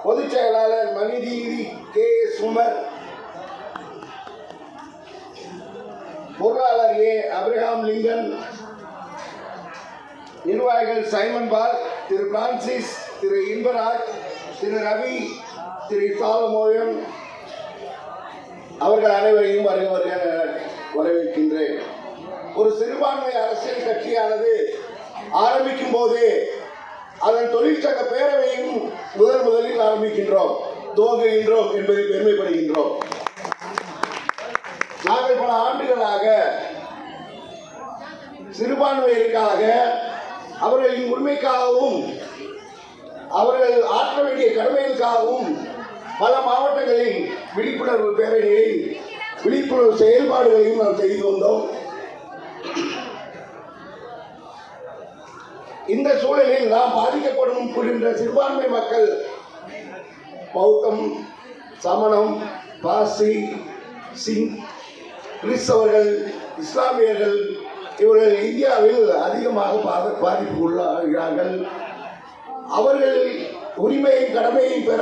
பொதுச் செயலாளர் மணிதீரி கே சுமர், பொருளாளர் ஏ அப்ரஹாம் லிங்கன், நிர்வாகிகள் சைமன் பால், திரு பிரான்சிஸ், திரு இன்பராஜ், திரு ரவி, திரு சாலமோயன் அவர்கள் அனைவரையும் வரவேற்கின்றேன். ஒரு சிறுபான்மை அரசியல் கட்சியானது ஆரம்பிக்கும் போது அதன் தொழிற்சங்க பேரவையும் முதலில் ஆரம்பிக்கின்றோம், துவங்குகின்றோம் என்பதை பெருமைப்படுகின்றோம். நாங்கள் பல ஆண்டுகளாக சிறுபான்மையினருக்காக, அவர்களின் உரிமைக்காகவும், அவர்கள் ஆற்ற வேண்டிய கடமைகளுக்காகவும் பல மாவட்டங்களில் விழிப்புணர்வு பேரணியை, விழிப்புணர்வு செயல்பாடுகளையும் நாம் செய்து வந்தோம். இந்த சூழலில் நாம் பாதிக்கப்படுகின்ற சிறுபான்மை மக்கள் பௌத்தம், சமணம், பாசி, சிங், கிறிஸ்தவர்கள், இஸ்லாமியர்கள் இவர்கள் இந்தியாவில் அதிகமாக பாதிப்புக்குள்ளாகிறார்கள். அவர்கள் உரிமையும் கடமையும் பெற,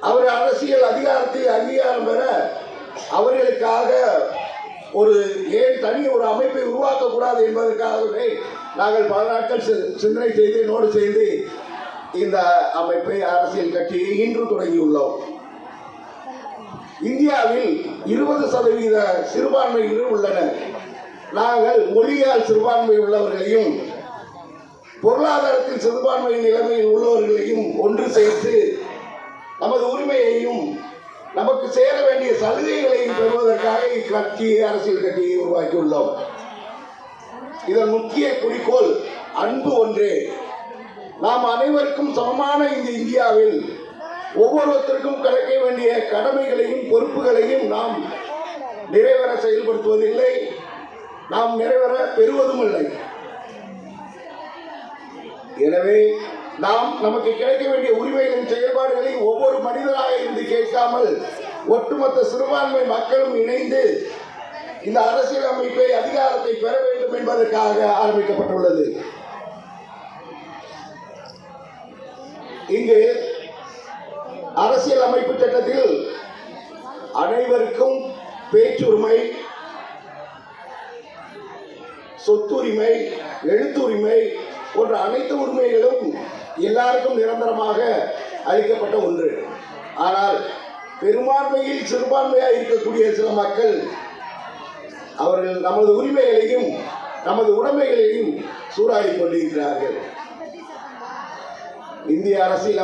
அவர் அரசியல் அதிகாரத்தில் அங்கீகாரம் பெற அவர்களுக்காக தனி ஒரு அமைப்பை உருவாக்கக்கூடாது என்பதற்காகவே நாங்கள் பல நாட்கள் சிந்தனை செய்து நோடு செய்து இந்த அமைப்பை, அரசியல் கட்சியை இன்று தொடங்கியுள்ளோம். இந்தியாவில் 20% சிறுபான்மையினர் உள்ளனர். நாங்கள் மொழியால் சிறுபான்மை உள்ளவர்களையும் பொருளாதாரத்தில் சிறுபான்மை நிலைமையில் உள்ளவர்களையும் ஒன்று சேர்த்து நமது உரிமையையும் நமக்கு சேர வேண்டிய சலுகைகளையும் பெறுவதற்காக அரசியல் கட்சியை உருவாக்கியுள்ளோம். இதன் முக்கிய குறிக்கோள் அன்பு ஒன்றே. நாம் அனைவருக்கும் சமமான இந்த இந்தியாவில் ஒவ்வொருத்தருக்கும் கிடைக்க வேண்டிய கடமைகளையும் பொறுப்புகளையும் நாம் நிறைவேற செயல்படுத்துவதில்லை, நாம் நிறைவேற பெறுவதும் இல்லை. எனவே நாம் நமக்கு கிடைக்க வேண்டிய உரிமைகளின் செயல்பாடுகளை ஒவ்வொரு மனிதராக இருந்து கேட்காமல் ஒட்டுமொத்த சிறுபான்மை மக்களும் இணைந்து இந்த அரசியல் அமைப்பை, அதிகாரத்தை பெற வேண்டும் என்பதற்காக ஆரம்பிக்கப்பட்டுள்ளது. இங்கு அரசியல் அமைப்பு சட்டத்தில் அனைவருக்கும் பேச்சுரிமை, சொத்துரிமை, எழுத்துரிமை போன்ற அனைத்து உரிமைகளும் எல்லாருக்கும் நிரந்தரமாக அளிக்கப்பட்ட ஒன்று. ஆனால் பெரும்பான்மையில் சிறுபான்மையாக இருக்கக்கூடிய சில மக்கள் அவர்கள் நமது உரிமைகளையும் நமது உடைமைகளையும் சூறாடி கொண்டிருக்கிறார்கள். இந்திய அரசியல்